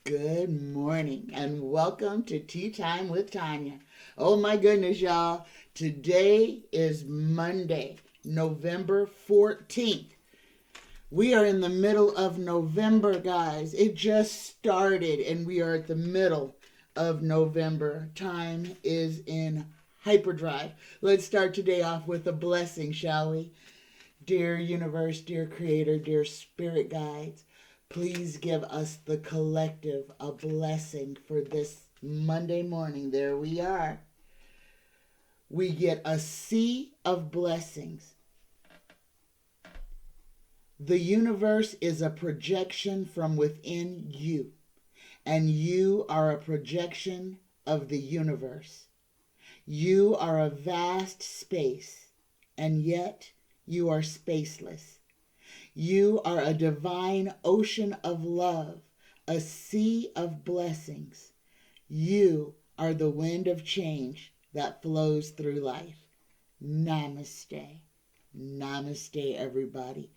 Good morning and welcome to Tea Time with Tanya. Oh my goodness, y'all. Today is Monday, November 14th. We are in the middle of November, guys. It just started and we are at the middle of November. Time is in hyperdrive. Let's start today off with a blessing, shall we? Dear universe, dear creator, dear spirit guides, please give us the collective a blessing for this Monday morning. There we are. We get a sea of blessings. The universe is a projection from within you, and you are a projection of the universe. You are a vast space, and yet you are spaceless. You are a divine ocean of love, a sea of blessings. You are the wind of change that flows through life. Namaste. Namaste, everybody.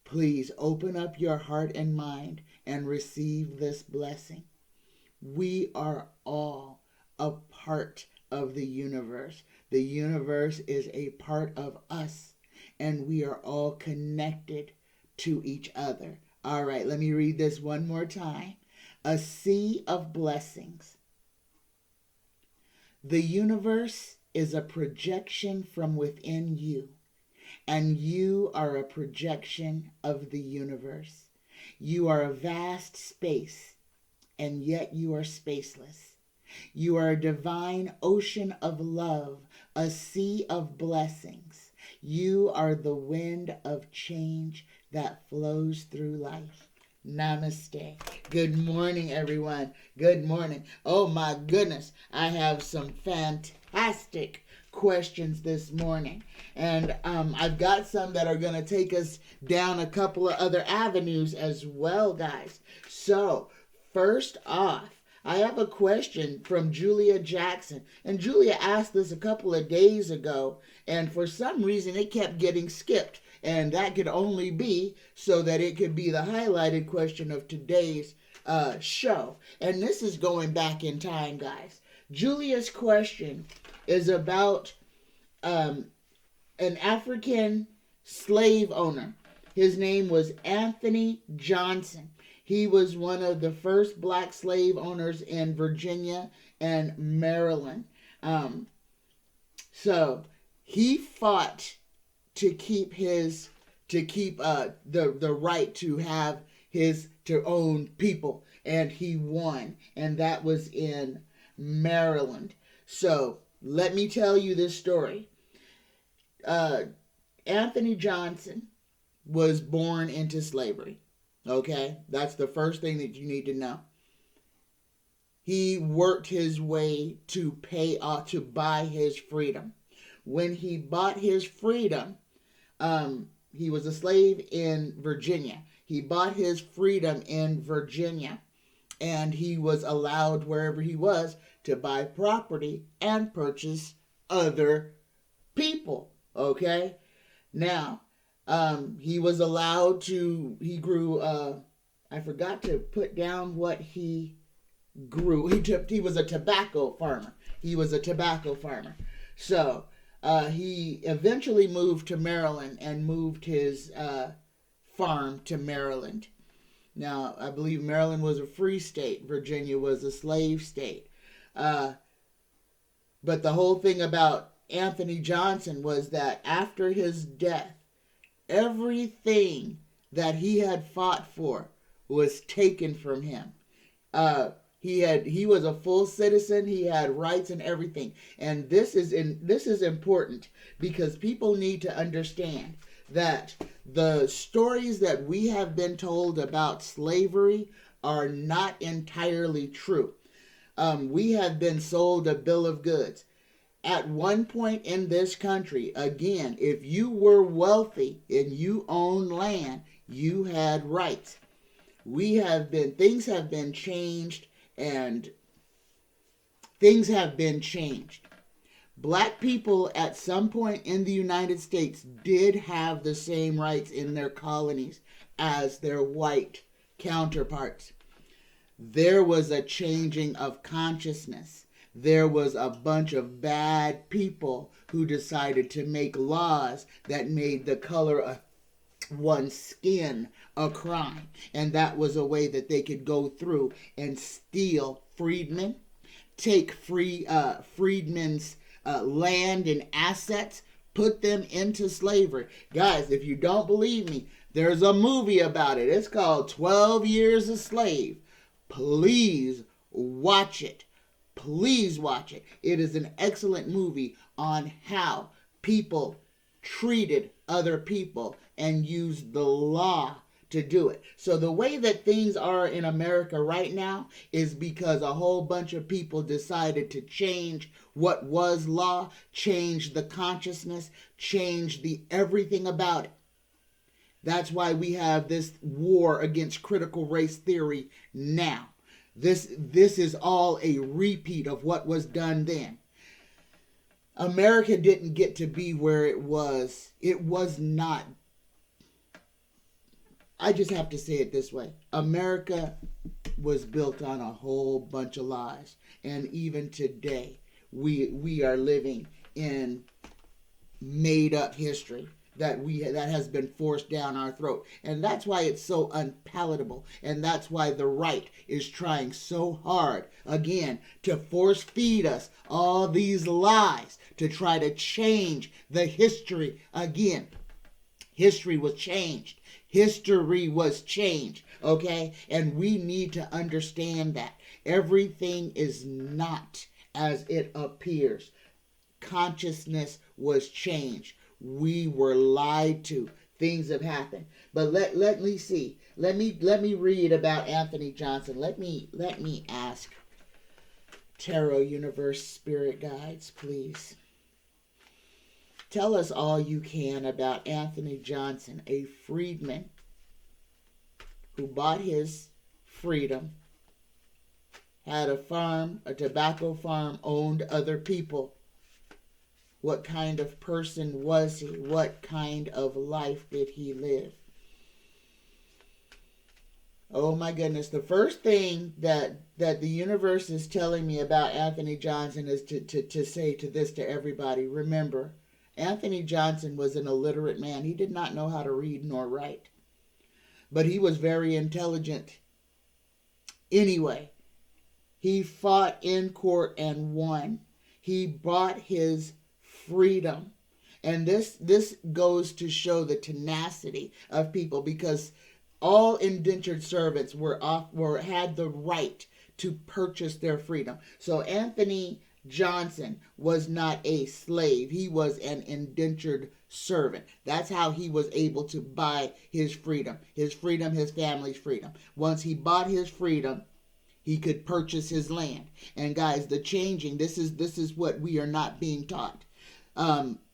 Please open up your heart and mind and receive this blessing. We are all a part of the universe. The universe is a part of us, and we are all connected to each other. All right, let me read this one more time. A sea of blessings. The universe is a projection from within you, and you are a projection of the universe. You are a vast space, and yet you are spaceless. You are a divine ocean of love, a sea of blessings. You are the wind of change that flows through life. Namaste. Good morning, everyone. Good morning. Oh my goodness, I have some fantastic questions this morning. And I've got some that are going to take us down a couple of other avenues as well, guys. So, first off, I have a question from Julia Jackson. And Julia asked this a couple of days ago, and for some reason it kept getting skipped. And that could only be so that it could be the highlighted question of today's show. And this is going back in time, guys. Julia's question is about an African slave owner. His name was Anthony Johnson. He was one of the first black slave owners in Virginia and Maryland. So he fought to keep the right to have to own people, and he won, and that was in Maryland. So let me tell you this story. Anthony Johnson was born into slavery. Okay, that's the first thing that you need to know. He worked his way to buy his freedom. When he bought his freedom, he was a slave in Virginia. He bought his freedom in Virginia, and he was allowed wherever he was to buy property and purchase other people. Okay, now he was allowed to. He grew. I forgot to put down what he grew. He was a tobacco farmer. He was a tobacco farmer. So he eventually moved to Maryland and moved his farm to Maryland. Now, I believe Maryland was a free state. Virginia was a slave state. But the whole thing about Anthony Johnson was that after his death, everything that he had fought for was taken from him. He was a full citizen. He had rights and everything. And this is important because people need to understand that the stories that we have been told about slavery are not entirely true. We have been sold a bill of goods. At one point in this country, again, if you were wealthy and you owned land, you had rights. Things have been changed, and things have been changed. Black people at some point in the United States did have the same rights in their colonies as their white counterparts. there was a changing of consciousness. There was a bunch of bad people who decided to make laws that made the color of one's skin a crime. And that was a way that they could go through and steal freedmen, take freedmen's land and assets, put them into slavery. Guys, if you don't believe me, there's a movie about it. It's called 12 Years a Slave. Please watch it. Please watch it. It is an excellent movie on how people treated other people and used the law to do it. So the way that things are in America right now is because a whole bunch of people decided to change what was law, change the consciousness, change the everything about it. That's why we have this war against critical race theory now. This is all a repeat of what was done then. America didn't get to be where it was. It was not. I just have to say it this way. America was built on a whole bunch of lies. And even today, we are living in made up history that has been forced down our throat. And that's why it's so unpalatable. And that's why the right is trying so hard, again, to force feed us all these lies to try to change the history again. History was changed. History was changed, okay? And we need to understand that everything is not as it appears. Consciousness was changed. We were lied to. Things have happened. But let me see. Let me read about Anthony Johnson. Let me ask Tarot Universe Spirit Guides, please. Tell us all you can about Anthony Johnson, a freedman who bought his freedom, had a farm, a tobacco farm, owned other people. What kind of person was he? What kind of life did he live? Oh my goodness. The first thing that the universe is telling me about Anthony Johnson is to say to everybody. Remember, Anthony Johnson was an illiterate man. He did not know how to read nor write. But he was very intelligent. Anyway, he fought in court and won. He bought his freedom. And this goes to show the tenacity of people, because all indentured servants had the right to purchase their freedom. So Anthony Johnson was not a slave. He was an indentured servant. That's how he was able to buy his freedom. His freedom, his family's freedom. Once he bought his freedom, he could purchase his land. And guys, the changing, this is what we are not being taught.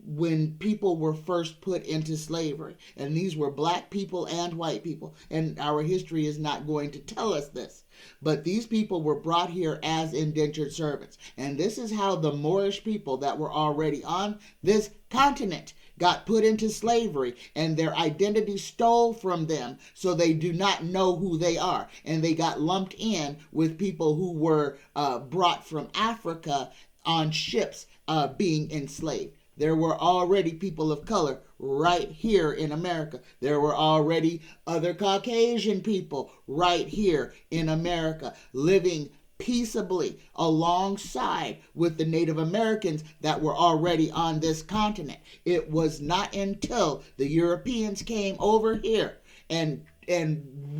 When people were first put into slavery, and these were black people and white people, and our history is not going to tell us this, but these people were brought here as indentured servants. And this is how the Moorish people that were already on this continent got put into slavery, and their identity stole from them, so they do not know who they are. And they got lumped in with people who were brought from Africa on ships being enslaved. There were already people of color right here in America. There were already other Caucasian people right here in America living peaceably alongside with the Native Americans that were already on this continent. It was not until the Europeans came over here and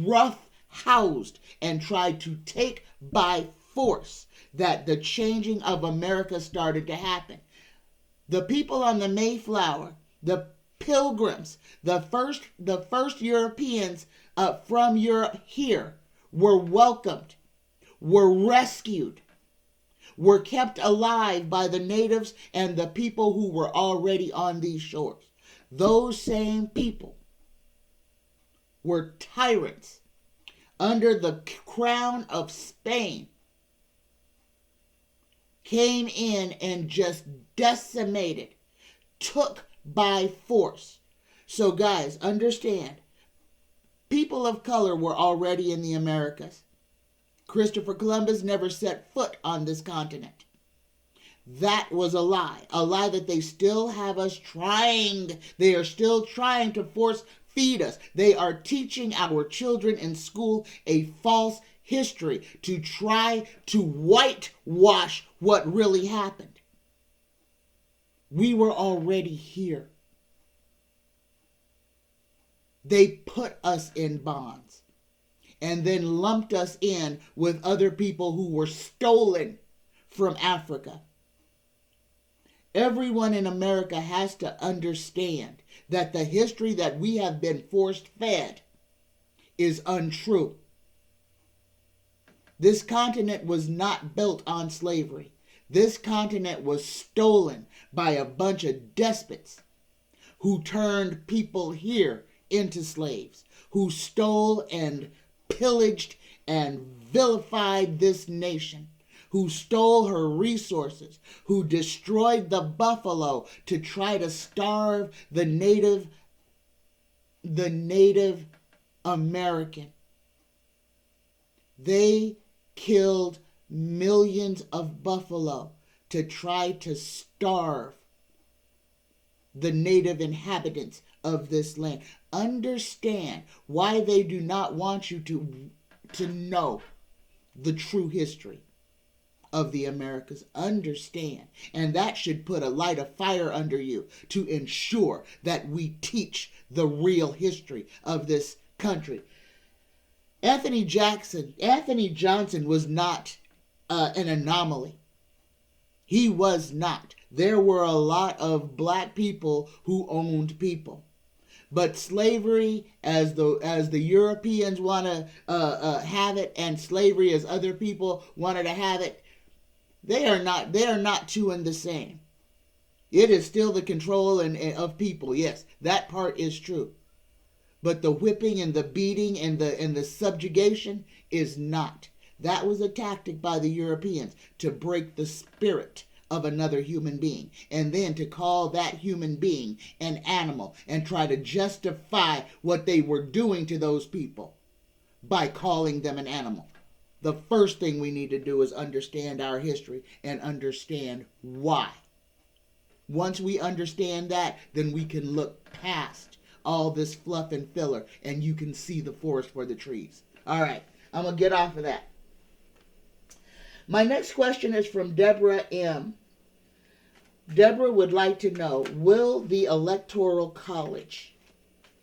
rough housed and tried to take by force that the changing of America started to happen. The people on the Mayflower, the Pilgrims, the first Europeans from Europe here were welcomed, were rescued, were kept alive by the natives and the people who were already on these shores. Those same people were tyrants under the crown of Spain, came in and just decimated, took by force. So guys, understand, people of color were already in the Americas. Christopher Columbus never set foot on this continent. That was a lie that they still have us trying. They are still trying to force feed us. They are teaching our children in school a false history to try to whitewash what really happened. We were already here. They put us in bonds and then lumped us in with other people who were stolen from Africa. Everyone in America has to understand that the history that we have been forced fed is untrue. This continent was not built on slavery. This continent was stolen by a bunch of despots who turned people here into slaves, who stole and pillaged and vilified this nation, who stole her resources, who destroyed the buffalo to try to starve the Native American. They killed millions of buffalo to try to starve the native inhabitants of this land. Understand why they do not want you to know the true history of the Americas. Understand. And that should put a light of fire under you to ensure that we teach the real history of this country. Anthony Johnson was not an anomaly. He was not. There were a lot of black people who owned people. But slavery, as the Europeans want to have it, and slavery as other people wanted to have it, they are not two and the same. It is still the control of people. Yes, that part is true. But the whipping and the beating and the subjugation is not. That was a tactic by the Europeans to break the spirit of another human being, and then to call that human being an animal and try to justify what they were doing to those people by calling them an animal. The first thing we need to do is understand our history and understand why. Once we understand that, then we can look past all this fluff and filler and you can see the forest for the trees. All right, I'm going to get off of that. My next question is from Deborah M. Deborah would like to know, will the Electoral College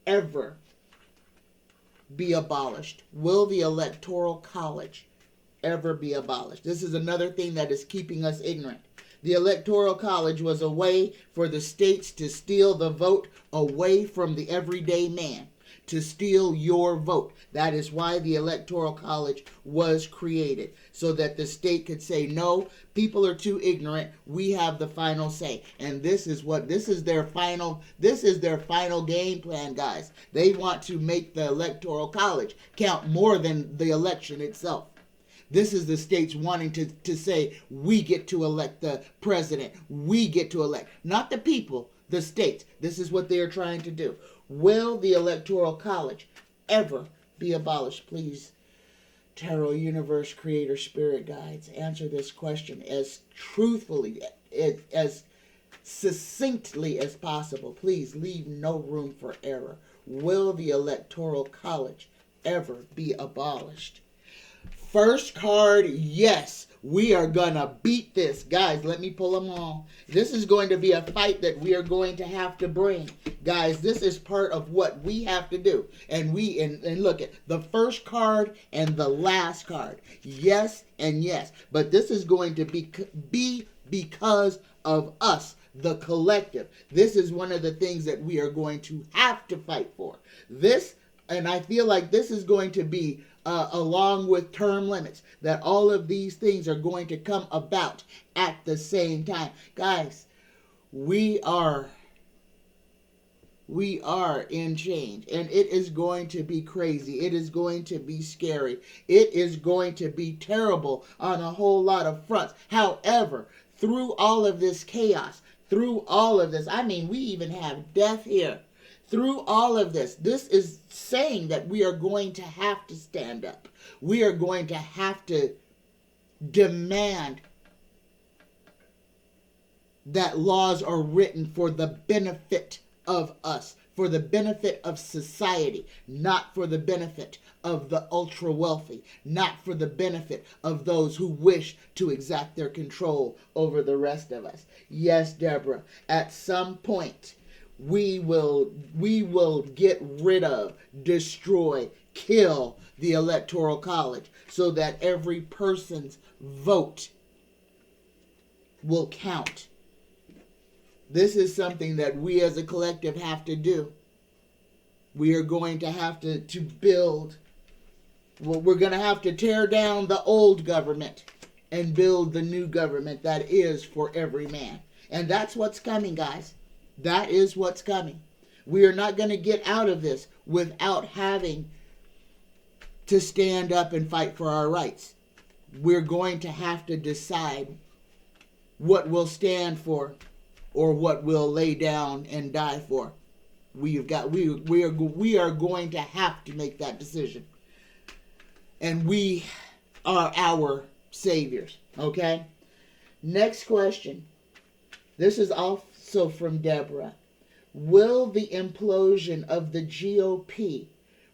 ever be abolished? Will the Electoral College ever be abolished? This is another thing that is keeping us ignorant. The Electoral College was a way for the states to steal the vote away from the everyday man, to steal your vote. That is why the Electoral College was created, so that the state could say, no, people are too ignorant, we have the final say. And this is their final game plan, guys. They want to make the Electoral College count more than the election itself. This is the states wanting to say, we get to elect the president. We get to elect. Not the people, the states. This is what they are trying to do. Will the Electoral College ever be abolished? Please, Tarot Universe Creator Spirit Guides, answer this question as truthfully, as succinctly as possible. Please leave no room for error. Will the Electoral College ever be abolished? First card, yes. We are going to beat this. Guys, let me pull them all. This is going to be a fight that we are going to have to bring. Guys, this is part of what we have to do. And look at the first card and the last card. Yes and yes. But this is going to be because of us, the collective. This is one of the things that we are going to have to fight for. This, and I feel like this is going to be along with term limits, that all of these things are going to come about at the same time. Guys, we are in change, and it is going to be crazy. It is going to be scary. It is going to be terrible on a whole lot of fronts. However, through all of this chaos, through all of this, I mean, we even have death here. through all of this, this is saying that we are going to have to stand up. We are going to have to demand that laws are written for the benefit of us, for the benefit of society, not for the benefit of the ultra wealthy, not for the benefit of those who wish to exact their control over the rest of us. Yes, Deborah, at some point we will get rid of, destroy, kill the Electoral College so that every person's vote will count. This is something that we as a collective have to do. We are going to have to build, well, we're going to have to tear down the old government and build the new government that is for every man. And that's what's coming, guys. That is what's coming. We are not going to get out of this without having to stand up and fight for our rights. We're going to have to decide what we'll stand for or what we'll lay down and die for. We are going to have to make that decision. And we are our saviors. Okay? Next question. This is also from Deborah. Will the implosion of the GOP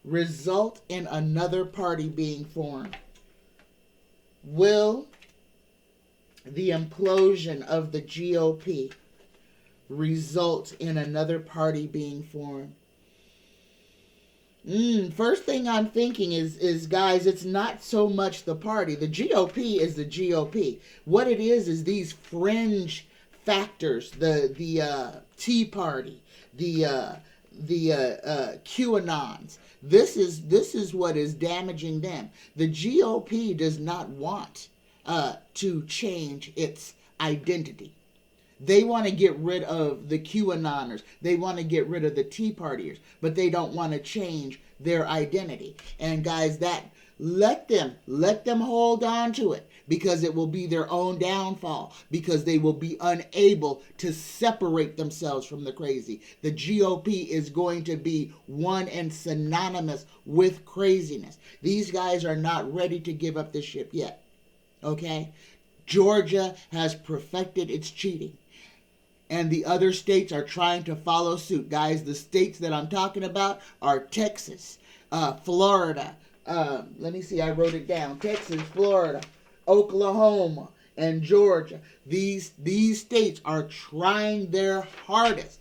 result in another party being formed? Will the implosion of the GOP result in another party being formed? First thing I'm thinking is guys, it's not so much the party. The GOP is the GOP. What it is these fringe factors, the Tea Party, the QAnons. This is what is damaging them. The GOP does not want to change its identity. They want to get rid of the QAnoners. They want to get rid of the Tea Partiers, but they don't want to change their identity. And guys, let them hold on to it, because it will be their own downfall, because they will be unable to separate themselves from the crazy. The GOP is going to be one and synonymous with craziness. These guys are not ready to give up the ship yet. Okay? Georgia has perfected its cheating. And the other states are trying to follow suit. Guys, the states that I'm talking about are Texas, Florida. Let me see, I wrote it down. Texas, Florida, Oklahoma, and Georgia. These states are trying their hardest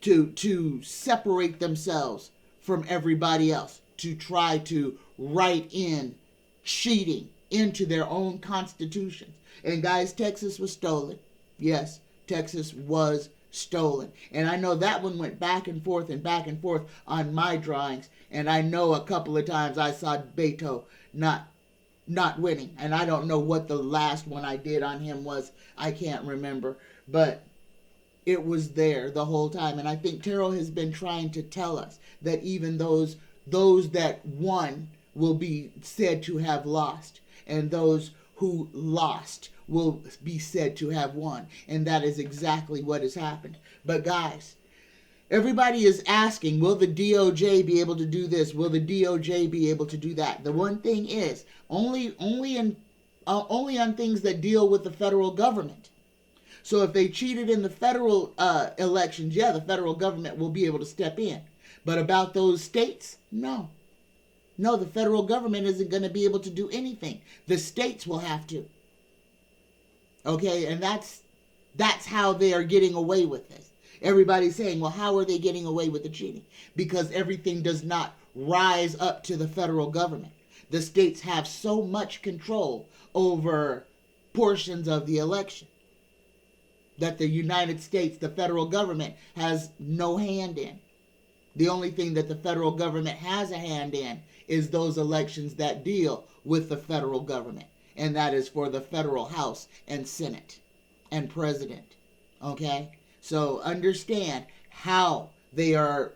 to separate themselves from everybody else, to try to write in cheating into their own constitutions. And guys, Texas was stolen. Yes, Texas was stolen. And I know that one went back and forth on my drawings. And I know a couple of times I saw Beto not winning. And I don't know what the last one I did on him was. I can't remember. But it was there the whole time. And I think Terrell has been trying to tell us that even those that won will be said to have lost. And those who lost will be said to have won. And that is exactly what has happened. But guys, everybody is asking, will the DOJ be able to do this? Will the DOJ be able to do that? The one thing is, only on things that deal with the federal government. So if they cheated in the federal elections, yeah, the federal government will be able to step in. But about those states, no. No, the federal government isn't going to be able to do anything. The states will have to. Okay, and that's how they are getting away with this. Everybody's saying, well, how are they getting away with the cheating? Because everything does not rise up to the federal government. The states have so much control over portions of the election that the United States, the federal government, has no hand in. The only thing that the federal government has a hand in is those elections that deal with the federal government. And that is for the federal House and Senate and President. Okay? So understand how they are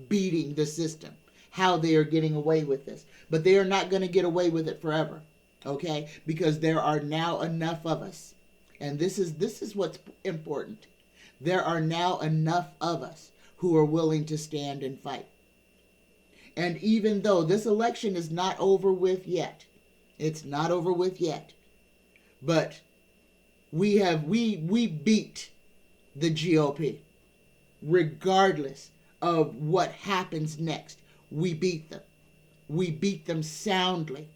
beating the system, how they are getting away with this. But they are not going to get away with it forever. Okay? Because there are now enough of us. And this is what's important. there are now enough of us who are willing to stand and fight. And even though this election is not over with yet, it's not over with yet, but we beat the GOP. Regardless of what happens next, we beat them. We beat them soundly,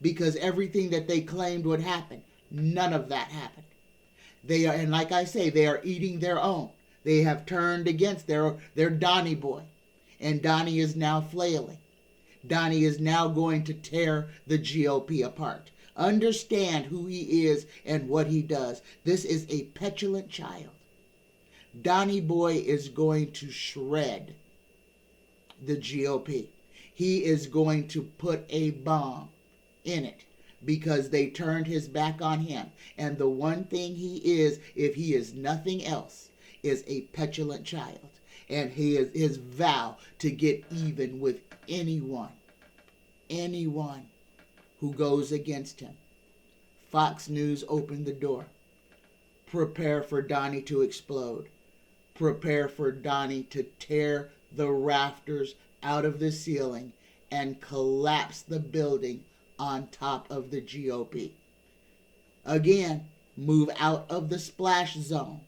because everything that they claimed would happen, none of that happened. They are, and like I say, they are eating their own. They have turned against their Donnie boy, and Donnie is now flailing. Donnie is now going to tear the GOP apart. Understand who he is and what he does. This is a petulant child. Donnie boy is going to shred the GOP. He is going to put a bomb in it because they turned his back on him. And the one thing he is, if he is nothing else, is a petulant child. And his vow to get even with anyone who goes against him. Fox News opened the door. Prepare for Donnie to explode. Prepare for Donnie to tear the rafters out of the ceiling and collapse the building on top of the GOP. Again, move out of the splash zone.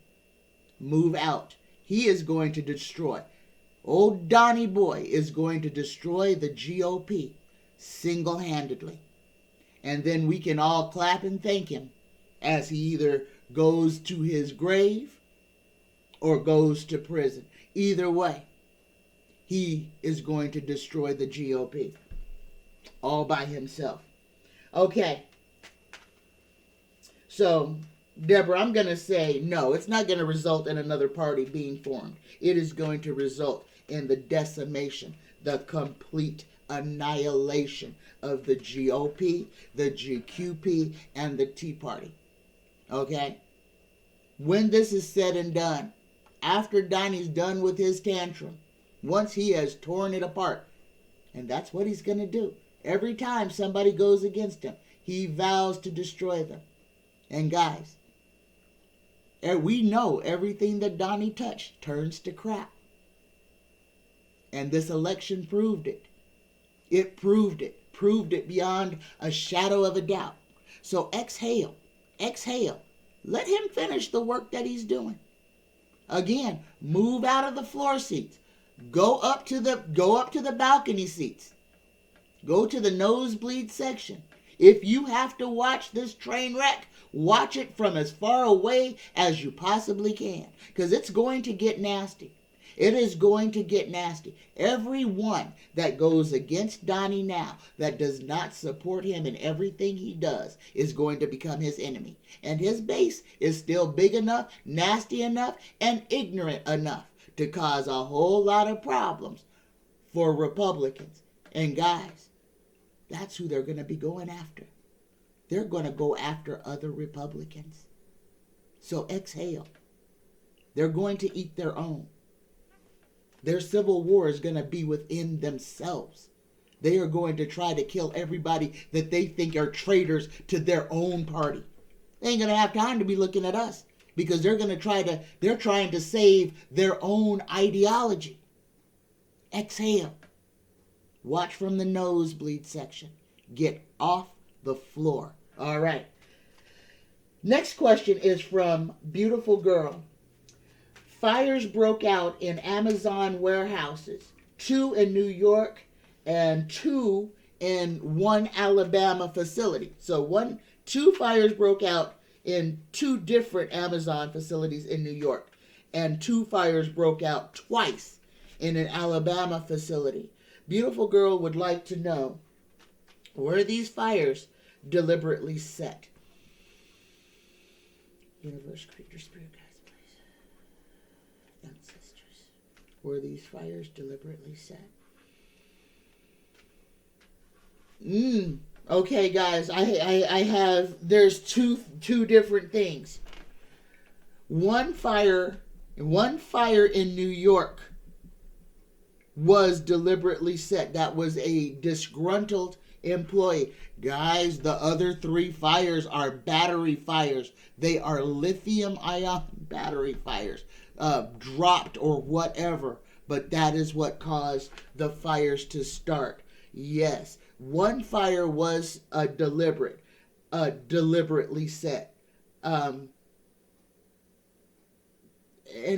Move out. He is going to destroy. Old Donnie boy is going to destroy the GOP single-handedly. And then we can all clap and thank him as he either goes to his grave or goes to prison. Either way, he is going to destroy the GOP all by himself. Okay. So, Deborah, I'm going to say no, it's not going to result in another party being formed. It is going to result in the decimation, the complete annihilation of the GOP, the GQP, and the Tea Party. Okay? When this is said and done, after Donnie's done with his tantrum, once he has torn it apart, and that's what he's going to do. Every time somebody goes against him, he vows to destroy them. And guys, we know everything that Donnie touched turns to crap. And this election proved it. It proved it. Proved it beyond a shadow of a doubt. So exhale. Exhale. Let him finish the work that he's doing. Again, move out of the floor seats. Go up to the balcony seats. Go to the nosebleed section. If you have to watch this train wreck, watch it from as far away as you possibly can. Because it's going to get nasty. It is going to get nasty. Everyone that goes against Donnie now, that does not support him in everything he does, is going to become his enemy. And his base is still big enough, nasty enough, and ignorant enough to cause a whole lot of problems for Republicans. And guys, that's who they're going to be going after. They're going to go after other Republicans. So exhale. They're going to eat their own. Their civil war is going to be within themselves. They are going to try to kill everybody that they think are traitors to their own party. They ain't going to have time to be looking at us because they're trying to save their own ideology. Exhale. Watch from the nosebleed section. Get off the floor. All right. Next question is from Beautiful Girl. Fires broke out in Amazon warehouses, 2 in New York and 2 in one Alabama facility. So 2 fires broke out in 2 different Amazon facilities in New York, and 2 fires broke out twice in an Alabama facility. Beautiful Girl would like to know, were these fires deliberately set? Universe, creator, spirit, guides, please. Ancestors. Were these fires deliberately set? Okay, guys, I have, there's two different things. One fire in New York was deliberately set. That was a disgruntled employee. Guys, the other 3 fires are battery fires. They are lithium-ion battery fires. dropped or whatever, but that is what caused the fires to start. Yes, one fire was deliberately set. And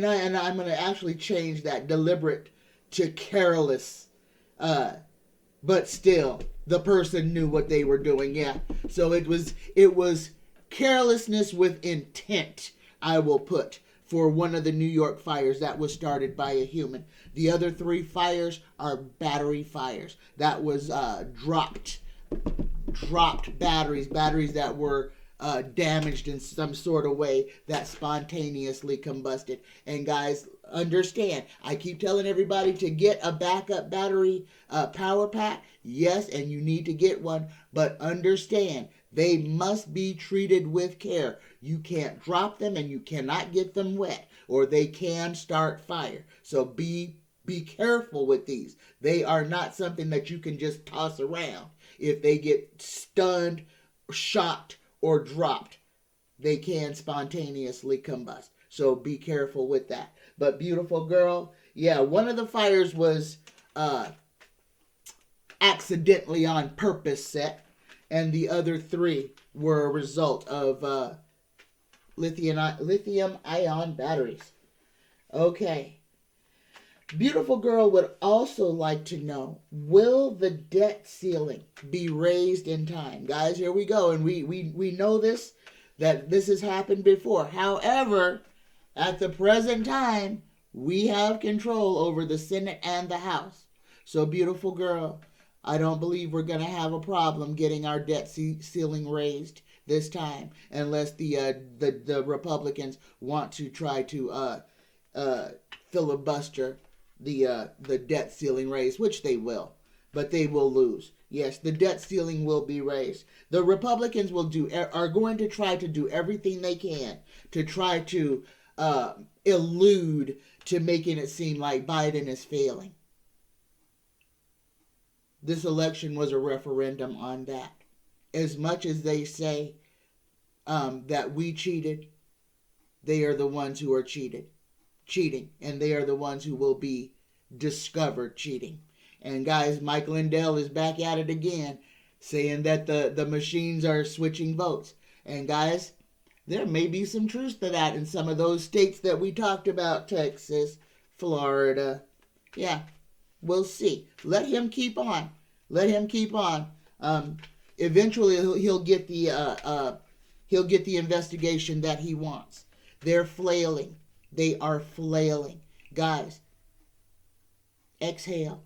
I'm going to actually change that deliberate to careless. But still, the person knew what they were doing. Yeah. So it was carelessness with intent, I will put, for one of the New York fires that was started by a human. The other 3 fires are battery fires. That was dropped batteries that were damaged in some sort of way that spontaneously combusted. And guys, understand, I keep telling everybody to get a backup battery power pack. Yes, and you need to get one, but understand, they must be treated with care. You can't drop them and you cannot get them wet, or they can start fire. So be careful with these. They are not something that you can just toss around. If they get stunned, shocked, or dropped, they can spontaneously combust. So be careful with that. But beautiful girl, yeah, one of the fires was accidentally on purpose set, and the other 3 were a result of lithium-ion batteries. Okay. Beautiful girl would also like to know, will the debt ceiling be raised in time? Guys, here we go. And we know this, that this has happened before. However, at the present time, we have control over the Senate and the House. So, beautiful girl, I don't believe we're going to have a problem getting our debt ceiling raised this time, unless the Republicans want to try to filibuster the debt ceiling raise, which they will, but they will lose. Yes, the debt ceiling will be raised. The Republicans are going to try to do everything they can to try to allude to making it seem like Biden is failing. This election was a referendum on that. As much as they say that we cheated, they are the ones who are cheating, and they are the ones who will be discovered cheating. And guys, Mike Lindell is back at it again, saying that the machines are switching votes. And guys, there may be some truth to that in some of those states that we talked about, Texas, Florida. Yeah, we'll see. Let him keep on. Eventually, he'll get the investigation that he wants. They're flailing. They are flailing. Guys, exhale.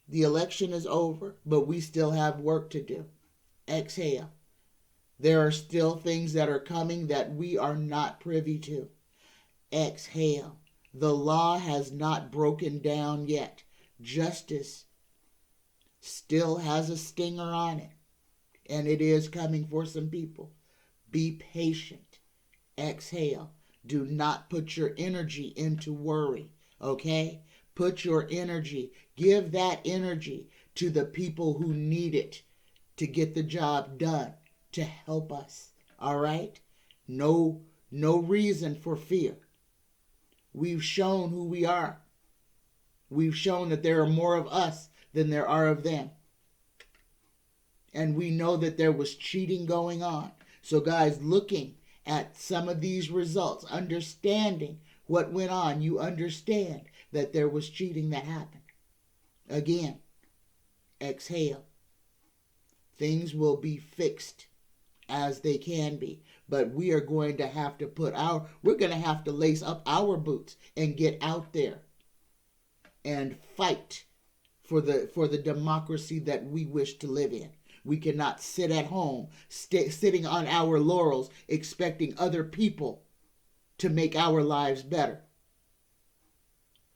The election is over, but we still have work to do. Exhale. There are still things that are coming that we are not privy to. Exhale. The law has not broken down yet. Justice still has a stinger on it, and it is coming for some people. Be patient. Exhale. Do not put your energy into worry, okay? Put your energy, give that energy to the people who need it to get the job done, to help us, all right? No reason for fear. We've shown who we are. We've shown that there are more of us than there are of them. And we know that there was cheating going on. So guys, looking at some of these results, understanding what went on, you understand that there was cheating that happened. Again, exhale. Things will be fixed as they can be, but we are going to have to we're going to have to lace up our boots and get out there and fight for the democracy that we wish to live in. We cannot sit at home, sitting on our laurels, expecting other people to make our lives better.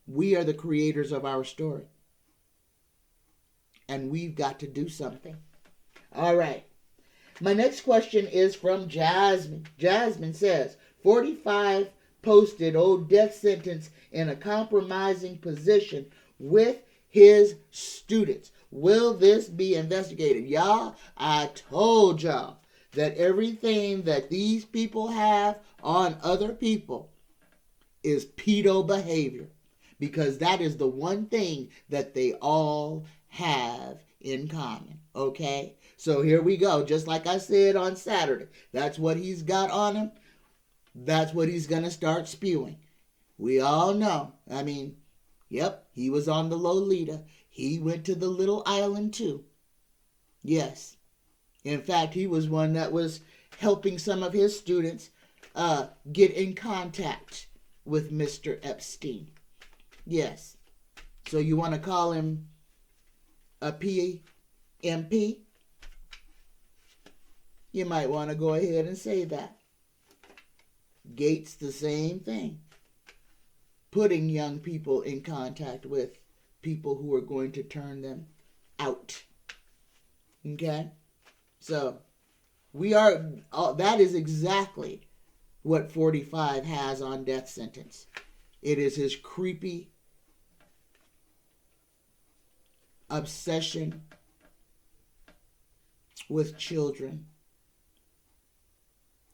We are the creators of our story. And we've got to do something. All right. My next question is from Jasmine. Jasmine says, 45 posted old death sentence in a compromising position with his students. Will this be investigated? Y'all, I told y'all that everything that these people have on other people is pedo behavior, because that is the one thing that they all have in common. Okay? So here we go. Just like I said on Saturday, that's what he's got on him. That's what he's going to start spewing. We all know. I mean, yep, he was on the Lolita. He went to the little island too. Yes. In fact, he was one that was helping some of his students get in contact with Mr. Epstein. Yes. So you want to call him a PMP? You might want to go ahead and say that. Gates, the same thing. Putting young people in contact with people who are going to turn them out. Okay? So, that is exactly what 45 has on death sentence. It is his creepy obsession with children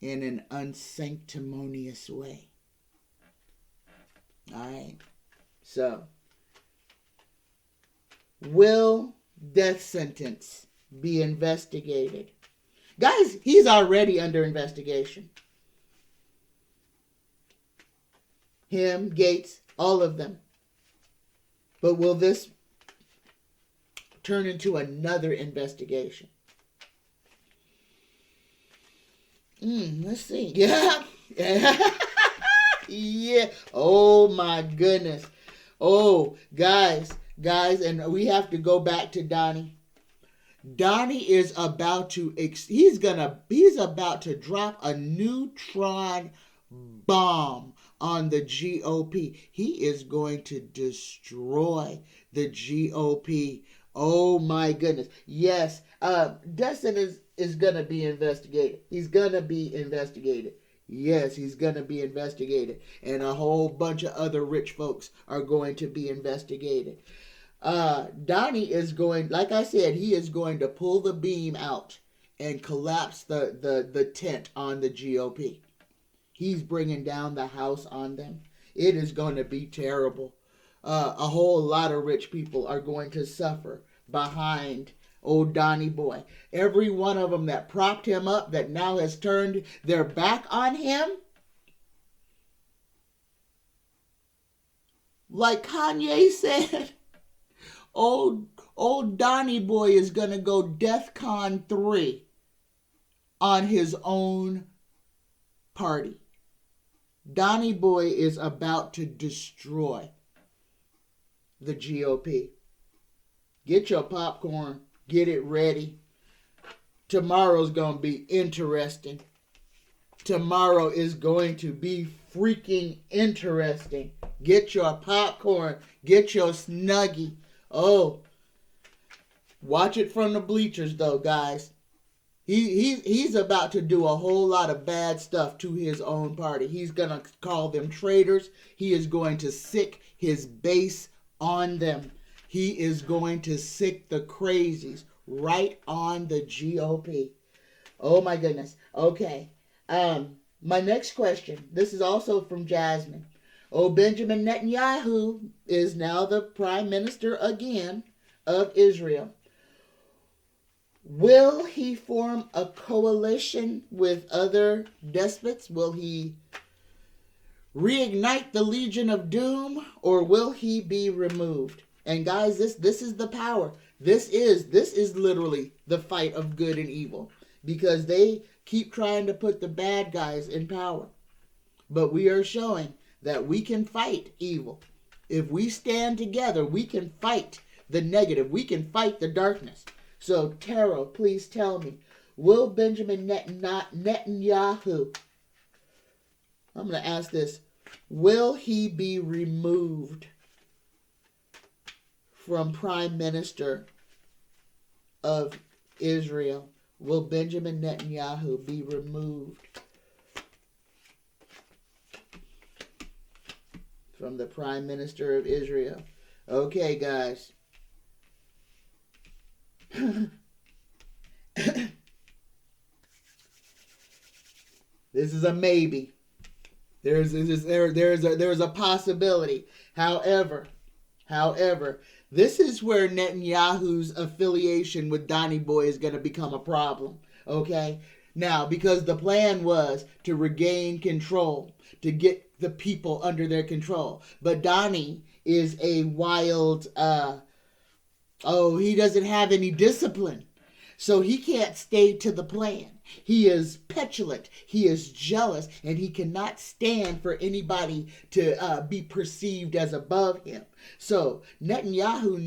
in an unsanctimonious way. Alright? So, will death sentence be investigated? Guys, he's already under investigation. Him, Gates, all of them. But will this turn into another investigation? Let's see. Yeah. Yeah. Oh my goodness. Oh, guys, and we have to go back to Donnie. Donnie is about to he's about to drop a neutron bomb on the GOP. He is going to destroy the GOP. Oh my goodness. Yes. Destin is going to be investigated. He's going to be investigated. Yes, he's going to be investigated. And a whole bunch of other rich folks are going to be investigated. Donnie is going, like I said, he is going to pull the beam out and collapse the tent on the GOP. He's bringing down the house on them. It is going to be terrible. A whole lot of rich people are going to suffer behind old Donnie boy. Every one of them that propped him up, that now has turned their back on him. Like Kanye said, old Donnie boy is going to go DEFCON 3 on his own party. Donnie boy is about to destroy the GOP. Get your popcorn. Get it ready. Tomorrow's going to be interesting. Tomorrow is going to be freaking interesting. Get your popcorn. Get your Snuggie. Oh, watch it from the bleachers though, guys. He's about to do a whole lot of bad stuff to his own party. He's going to call them traitors. He is going to sick his base on them. He is going to sick the crazies right on the GOP. Oh my goodness. Okay. My next question. This is also from Jasmine. Oh, Benjamin Netanyahu is now the prime minister again of Israel. Will he form a coalition with other despots? Will he reignite the Legion of Doom, or will he be removed? And guys, this is the power. This is literally the fight of good and evil, because they keep trying to put the bad guys in power. But we are showing that we can fight evil. If we stand together, we can fight the negative. We can fight the darkness. So, Taro, please tell me, will Benjamin Netanyahu, I'm going to ask this, will he be removed from Prime Minister of Israel? Will Benjamin Netanyahu be removed from the Prime Minister of Israel? Okay, guys. This is a maybe. There's a possibility. However, this is where Netanyahu's affiliation with Donnie Boy is going to become a problem. Okay? Now, because the plan was to regain control, to get the people under their control. But Donnie is a wild, he doesn't have any discipline. So he can't stay to the plan. He is petulant, he is jealous, and he cannot stand for anybody to be perceived as above him. So Netanyahu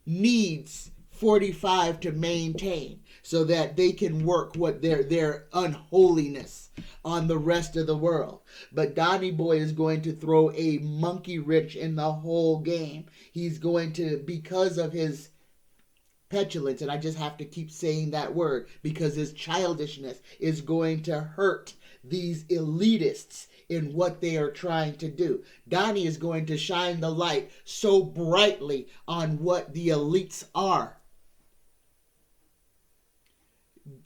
needs 45 to maintain so that they can work what their unholiness on the rest of the world. But Donnie Boy is going to throw a monkey wrench in the whole game. He's going to, because of his petulance, and I just have to keep saying that word because his childishness is going to hurt these elitists in what they are trying to do. Donnie is going to shine the light so brightly on what the elites are.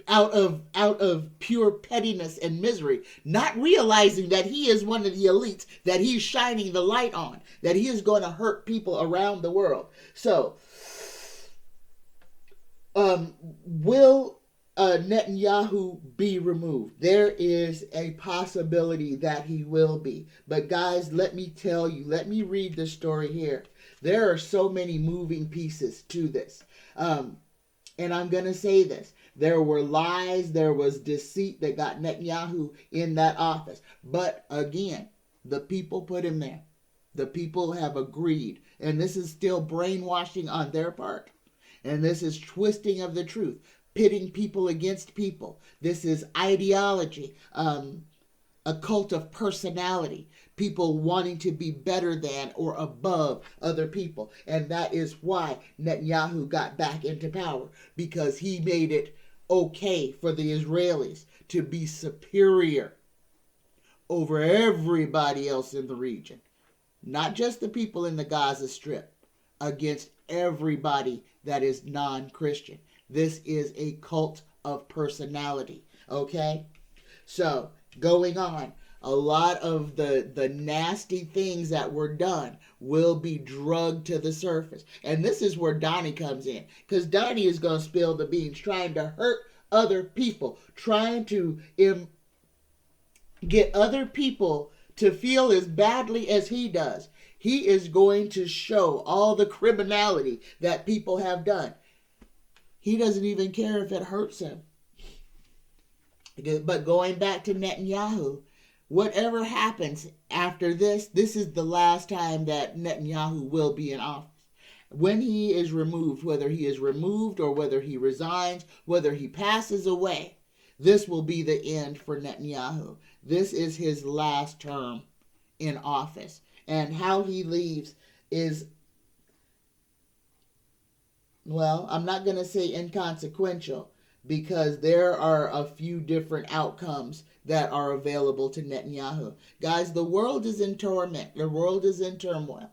Out of pure pettiness and misery, not realizing that he is one of the elites that he's shining the light on, that he is going to hurt people around the world. So, will Netanyahu be removed? There is a possibility that he will be. But guys, let me tell you, let me read the story here. There are so many moving pieces to this. And I'm going to say this. There were lies, there was deceit that got Netanyahu in that office. But again, the people put him there. The people have agreed. And this is still brainwashing on their part. And this is twisting of the truth, pitting people against people. This is ideology, a cult of personality, people wanting to be better than or above other people. And that is why Netanyahu got back into power, because he made it okay for the Israelis to be superior over everybody else in the region. Not just the people in the Gaza Strip, against everybody that is non-Christian. This is a cult of personality, okay? So, going on, a lot of the nasty things that were done will be drugged to the surface. And this is where Donnie comes in, because Donnie is going to spill the beans, trying to hurt other people, trying to get other people to feel as badly as he does. He is going to show all the criminality that people have done. He doesn't even care if it hurts him. But going back to Netanyahu, whatever happens after this is the last time that Netanyahu will be in office. When he is removed, whether he is removed or whether he resigns, whether he passes away, this will be the end for Netanyahu. This is his last term in office. And how he leaves is, well, I'm not going to say inconsequential, because there are a few different outcomes that are available to Netanyahu. Guys, the world is in torment. The world is in turmoil.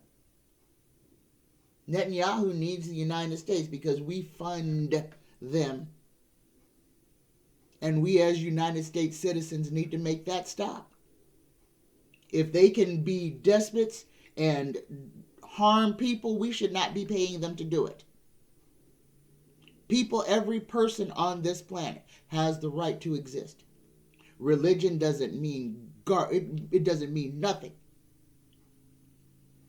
Netanyahu needs the United States because we fund them. And we as United States citizens need to make that stop. If they can be despots and harm people, we should not be paying them to do it. People, every person on this planet has the right to exist. Religion doesn't mean it doesn't mean nothing.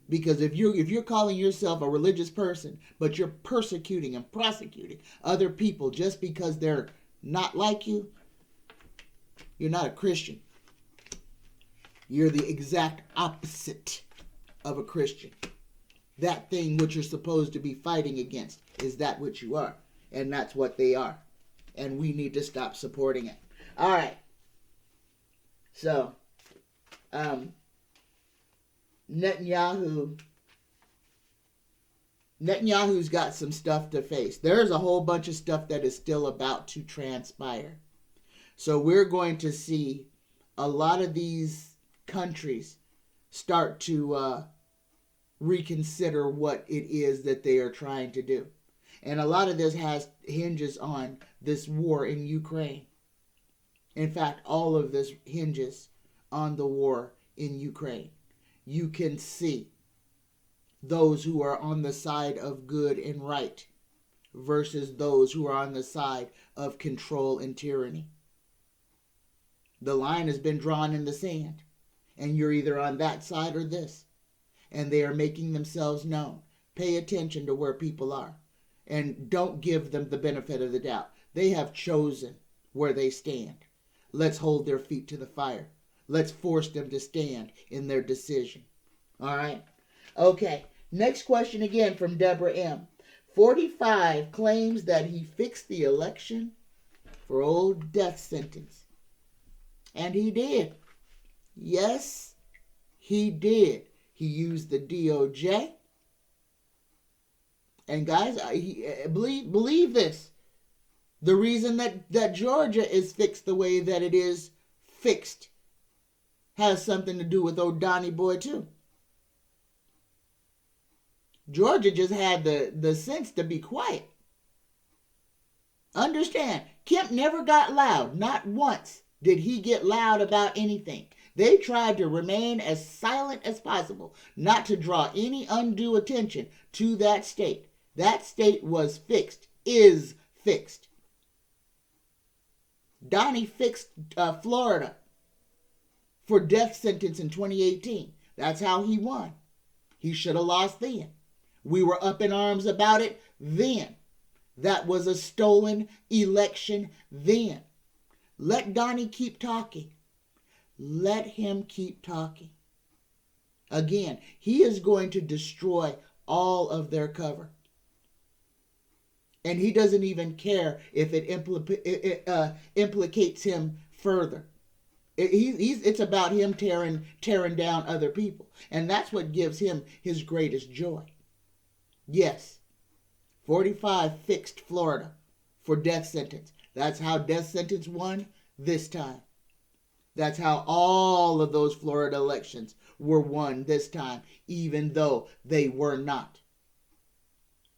Because if you're calling yourself a religious person, but you're persecuting and prosecuting other people just because they're not like you, you're not a Christian. You're the exact opposite of a Christian. That thing which you're supposed to be fighting against is that which you are. And that's what they are. And we need to stop supporting it. All right. So, Netanyahu's got some stuff to face. There's a whole bunch of stuff that is still about to transpire. So we're going to see a lot of these countries start to reconsider what it is that they are trying to do. And a lot of this hinges on this war in Ukraine. In fact, all of this hinges on the war in Ukraine. You can see those who are on the side of good and right versus those who are on the side of control and tyranny. The line has been drawn in the sand, and you're either on that side or this. And they are making themselves known. Pay attention to where people are, and don't give them the benefit of the doubt. They have chosen where they stand. Let's hold their feet to the fire. Let's force them to stand in their decision. All right? Okay. Next question again from Deborah M. 45 claims that he fixed the election for old death sentence. And he did. Yes, he did. He used the DOJ. And guys, believe this. The reason that Georgia is fixed the way that it is fixed has something to do with old Donnie boy too. Georgia just had the sense to be quiet. Understand, Kemp never got loud. Not once did he get loud about anything. They tried to remain as silent as possible, not to draw any undue attention to that state. That state was fixed, is fixed. Donnie fixed Florida for death sentence in 2018. That's how he won. He should have lost then. We were up in arms about it then. That was a stolen election then. Let Donnie keep talking. Let him keep talking. Again, he is going to destroy all of their cover. And he doesn't even care if it implicates him further. It's about him tearing down other people. And that's what gives him his greatest joy. Yes, 45 fixed Florida for death sentence. That's how death sentence won this time. That's how all of those Florida elections were won this time, even though they were not.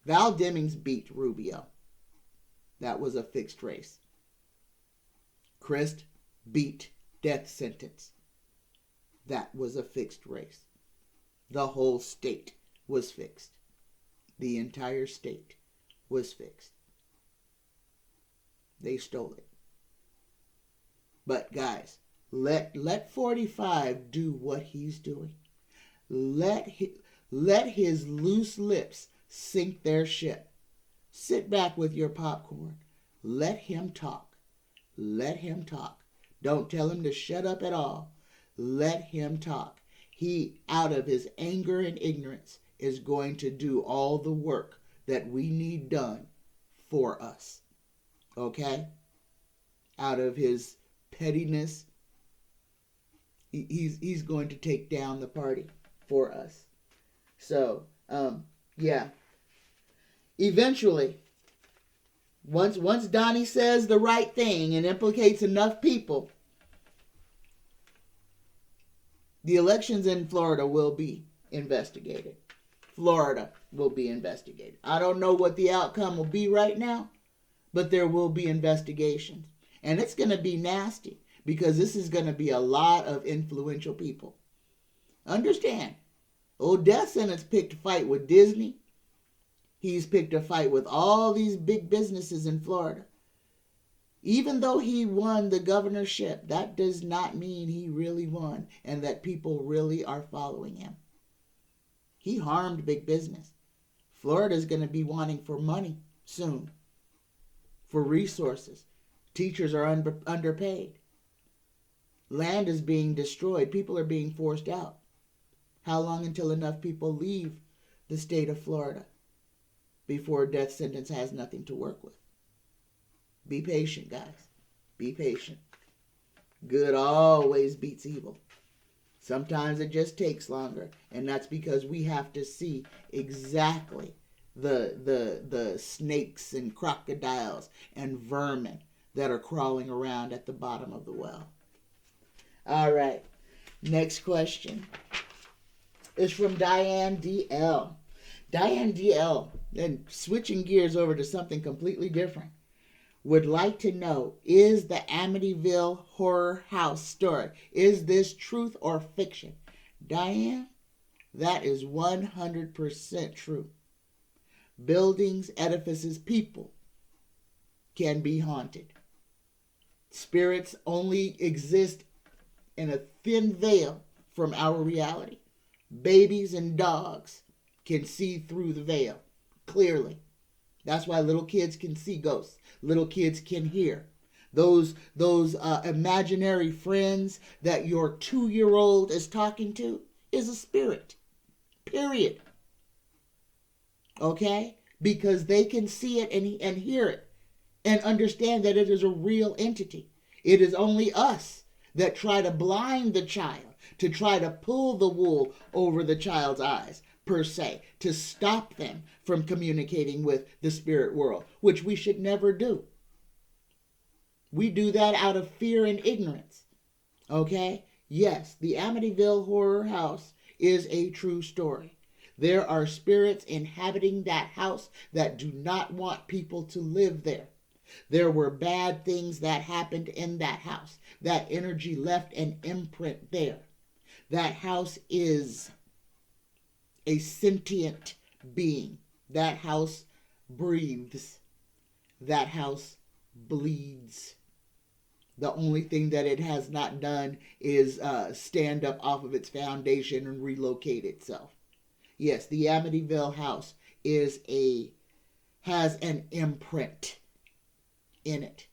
Val Demings beat Rubio. That was a fixed race. Crist beat death sentence. That was a fixed race. The whole state was fixed. The entire state was fixed. They stole it. But guys, let 45 do what he's doing. Let his loose lips sink their ship. Sit back with your popcorn. Let him talk. Let him talk. Don't tell him to shut up at all. Let him talk. He, out of his anger and ignorance, is going to do all the work that we need done for us. Okay? Out of his pettiness, he's going to take down the party for us. So, yeah. Eventually, once Donnie says the right thing and implicates enough people, the elections in Florida will be investigated. Florida will be investigated. I don't know what the outcome will be right now, but there will be investigations. And it's going to be nasty because this is going to be a lot of influential people. Understand, old Death Sentence picked a fight with Disney. He's picked a fight with all these big businesses in Florida. Even though he won the governorship, that does not mean he really won and that people really are following him. He harmed big business. Florida's going to be wanting for money soon, for resources. Teachers are underpaid. Land is being destroyed. People are being forced out. How long until enough people leave the state of Florida before a death sentence has nothing to work with? Be patient, guys. Be patient. Good always beats evil. Sometimes it just takes longer, and that's because we have to see exactly the snakes and crocodiles and vermin that are crawling around at the bottom of the well. All right. Next question is from Diane DL. Diane DL, and switching gears over to something completely different. would like to know, is the Amityville horror house story, is this truth or fiction? Diane, that is 100% true. Buildings, edifices, people can be haunted. Spirits only exist in a thin veil from our reality. Babies and dogs can see through the veil clearly. That's why little kids can see ghosts. Little kids can hear. Those imaginary friends that your 2-year-old is talking to is a spirit. Period. Okay? Because they can see it and hear it and understand that it is a real entity. It is only us that try to blind the child, to try to pull the wool over the child's eyes, per se, to stop them from communicating with the spirit world, which we should never do. We do that out of fear and ignorance. Okay? Yes, the Amityville horror house is a true story. There are spirits inhabiting that house that do not want people to live there. There were bad things that happened in that house. That energy left an imprint there. That house is a sentient being. That house breathes. That house bleeds. The only thing that it has not done is stand up off of its foundation and relocate itself. Yes, the Amityville house has an imprint in it,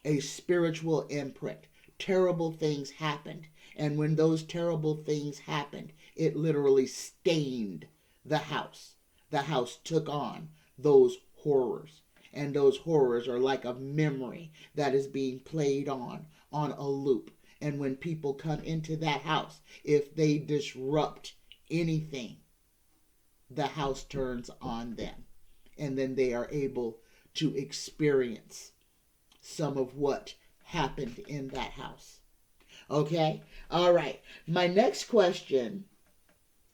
a spiritual imprint. Terrible things happened, and when those terrible things happened, it literally stained the house. The house took on those horrors, and those horrors are like a memory that is being played on a loop. And when people come into that house, if they disrupt anything, the house turns on them, and then they are able to experience some of what happened in that house. Okay? All right. My next question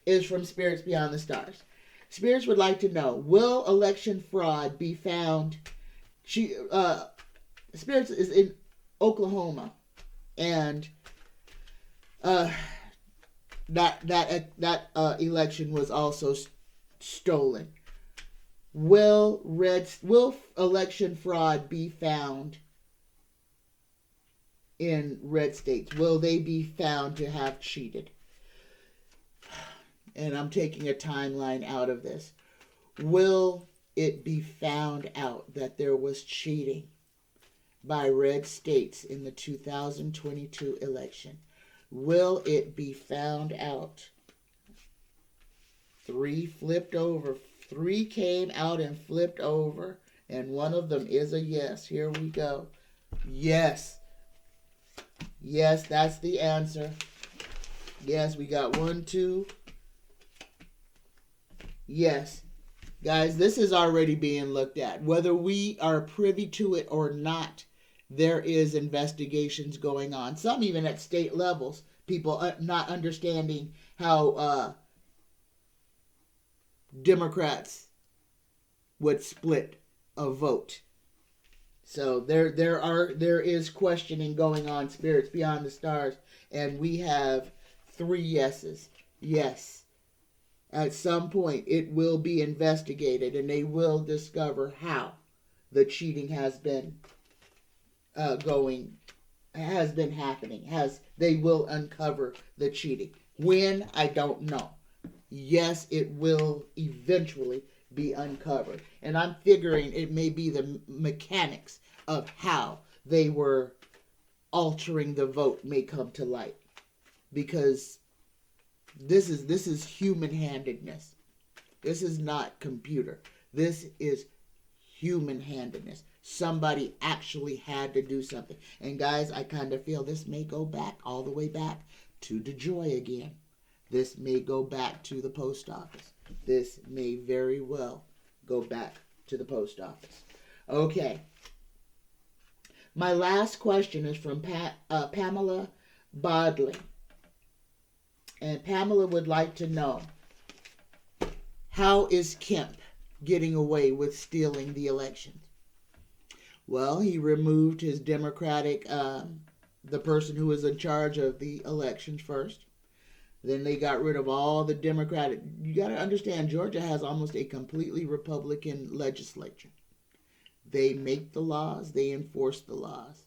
is from Spirits Beyond the Stars. Spirits would like to know, will election fraud be found? Spirits is in Oklahoma, and that election was also stolen. Will election fraud be found in red states? Will they be found to have cheated? And I'm taking a timeline out of this. Will it be found out that there was cheating by red states in the 2022 election? Will it be found out? 3 flipped over. 3 came out and flipped over. And one of them is a yes. Here we go. Yes. Yes, that's the answer. Yes, we got 1, 2. Yes. Guys, this is already being looked at. Whether we are privy to it or not, there is investigations going on. Some even at state levels. People not understanding how Democrats would split a vote. So there is questioning going on, Spirits Beyond the Stars, and we have 3 yeses. Yes. At some point, it will be investigated, and they will discover how the cheating has been happening. They will uncover the cheating. When? I don't know. Yes, it will eventually be uncovered. And I'm figuring it may be the mechanics of how they were altering the vote may come to light. Because this is human-handedness. This is not computer. This is human-handedness. Somebody actually had to do something. And guys, I kind of feel this may go back, all the way back to DeJoy again. This may go back to the post office. This may very well go back to the post office. Okay. My last question is from Pamela Bodley. And Pamela would like to know, how is Kemp getting away with stealing the elections? Well, he removed his Democratic, the person who was in charge of the elections first. Then they got rid of all the Democratic. You got to understand, Georgia has almost a completely Republican legislature. They make the laws, they enforce the laws.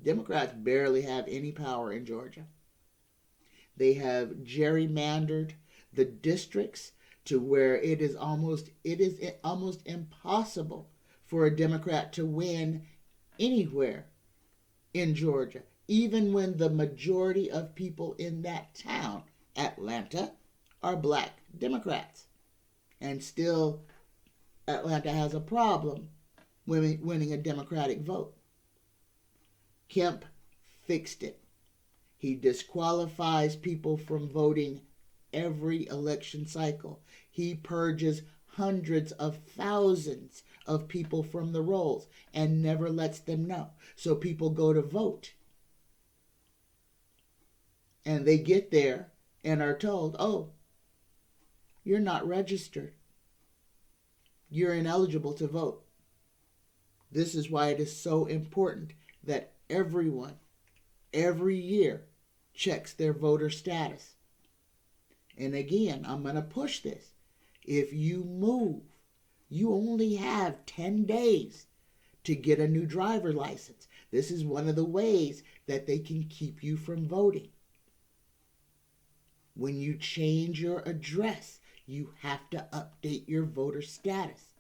Democrats barely have any power in Georgia. They have gerrymandered the districts to where it is almost impossible for a Democrat to win anywhere in Georgia, even when the majority of people in that town, Atlanta, are black Democrats. And still, Atlanta has a problem winning a Democratic vote. Kemp fixed it. He disqualifies people from voting every election cycle. He purges hundreds of thousands of people from the rolls and never lets them know. So people go to vote. And they get there and are told, oh, you're not registered. You're ineligible to vote. This is why it is so important that everyone, every year, checks their voter status. And again, I'm going to push this. If you move, you only have 10 days to get a new driver license. This is one of the ways that they can keep you from voting. When you change your address, you have to update your voter status.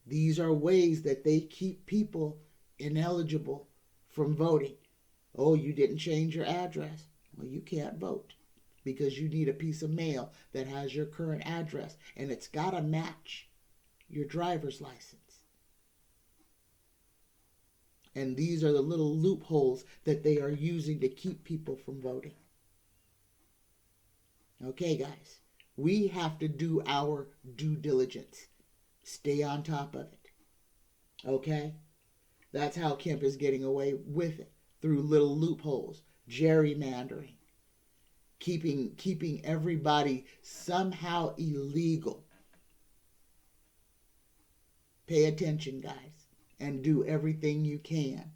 These are ways that they keep people ineligible from voting. Oh, you didn't change your address. Well, you can't vote because you need a piece of mail that has your current address, and it's got to match your driver's license. And these are the little loopholes that they are using to keep people from voting. Okay, guys, we have to do our due diligence. Stay on top of it. Okay? That's how Kemp is getting away with it, through little loopholes, gerrymandering, keeping everybody somehow illegal. Pay attention, guys, and do everything you can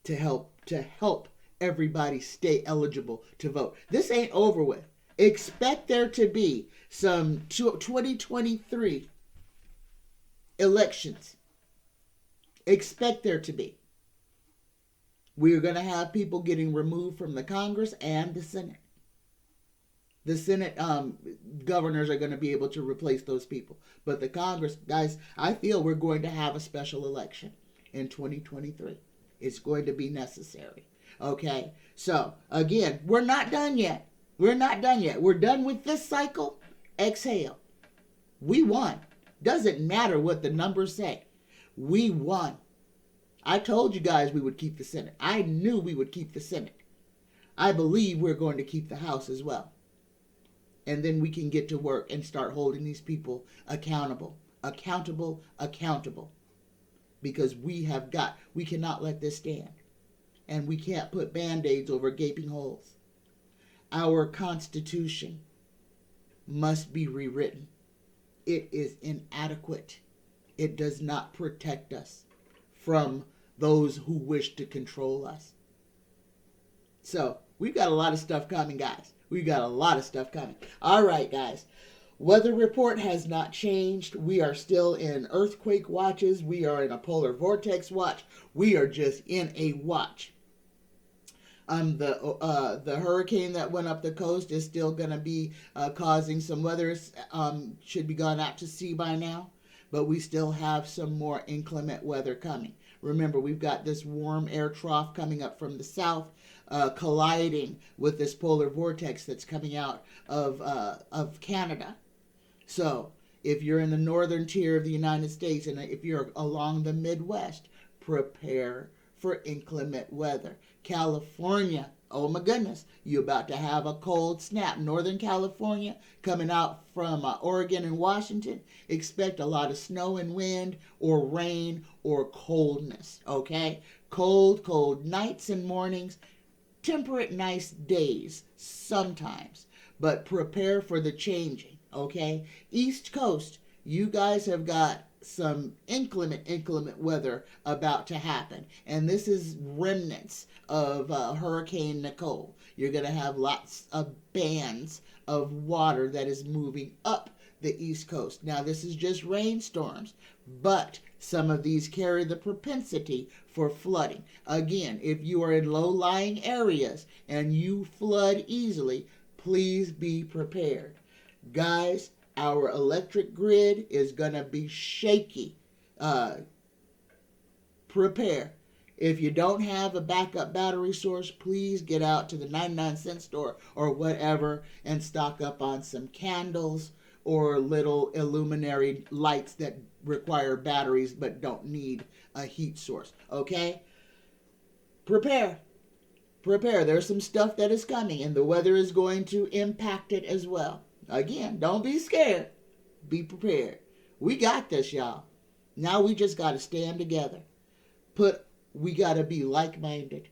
to help everybody stay eligible to vote. This ain't over with. Expect there to be some 2023 elections. Expect there to be. We're going to have people getting removed from the Congress and the Senate. The Senate governors are going to be able to replace those people. But the Congress, guys, I feel we're going to have a special election in 2023. It's going to be necessary. Okay? So, again, we're not done yet. We're not done yet. We're done with this cycle. Exhale. We won. Doesn't matter what the numbers say. We won. I told you guys we would keep the Senate. I knew we would keep the Senate. I believe we're going to keep the House as well. And then we can get to work and start holding these people accountable. Accountable. Because we cannot let this stand. And we can't put Band-Aids over gaping holes. Our Constitution must be rewritten. It is inadequate. It does not protect us from those who wish to control us. So, we've got a lot of stuff coming, guys. We've got a lot of stuff coming. All right, guys. Weather report has not changed. We are still in earthquake watches. We are in a polar vortex watch. We are just in a watch. The hurricane that went up the coast is still going to be causing some weather. Should be gone out to sea by now. But we still have some more inclement weather coming. Remember, we've got this warm air trough coming up from the south, colliding with this polar vortex that's coming out of Canada. So, if you're in the northern tier of the United States and if you're along the Midwest, prepare for inclement weather. California, oh my goodness, you're about to have a cold snap. Northern California, coming out from Oregon and Washington, expect a lot of snow and wind or rain or coldness, okay? Cold nights and mornings, temperate nice days sometimes, but prepare for the changing, okay? East Coast, you guys have got some inclement weather about to happen. And this is remnants of Hurricane Nicole. You're going to have lots of bands of water that is moving up the East Coast. Now, this is just rainstorms, but some of these carry the propensity for flooding. Again, if you are in low-lying areas and you flood easily, please be prepared. Guys, our electric grid is going to be shaky. Prepare. If you don't have a backup battery source, please get out to the 99-cent store or whatever and stock up on some candles or little illuminary lights that require batteries but don't need a heat source. Okay? Prepare. Prepare. There's some stuff that is coming, and the weather is going to impact it as well. Again, don't be scared. Be prepared. We got this, y'all. Now we just got to stand together. We got to be like-minded.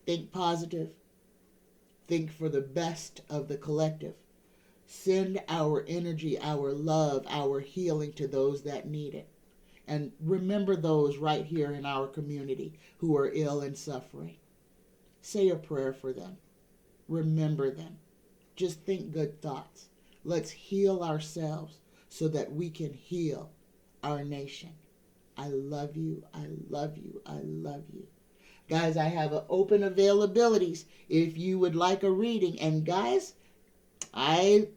Think positive. Think for the best of the collective. Send our energy, our love, our healing to those that need it. And remember those right here in our community who are ill and suffering. Say a prayer for them. Remember them. Just think good thoughts. Let's heal ourselves so that we can heal our nation. I love you. I love you. I love you. Guys, I have open availabilities if you would like a reading. And guys, I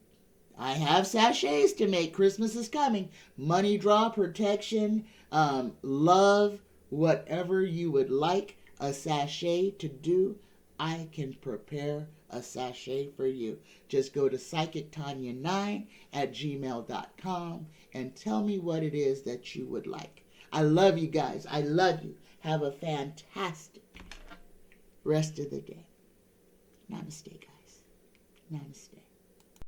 have sachets to make. Christmas is coming. Money draw, protection, love, whatever you would like a sachet to do, I can prepare a sachet for you. Just go to psychictanya9@gmail.com and tell me what it is that you would like. I love you guys. I love you. Have a fantastic rest of the day. Namaste, guys. Namaste.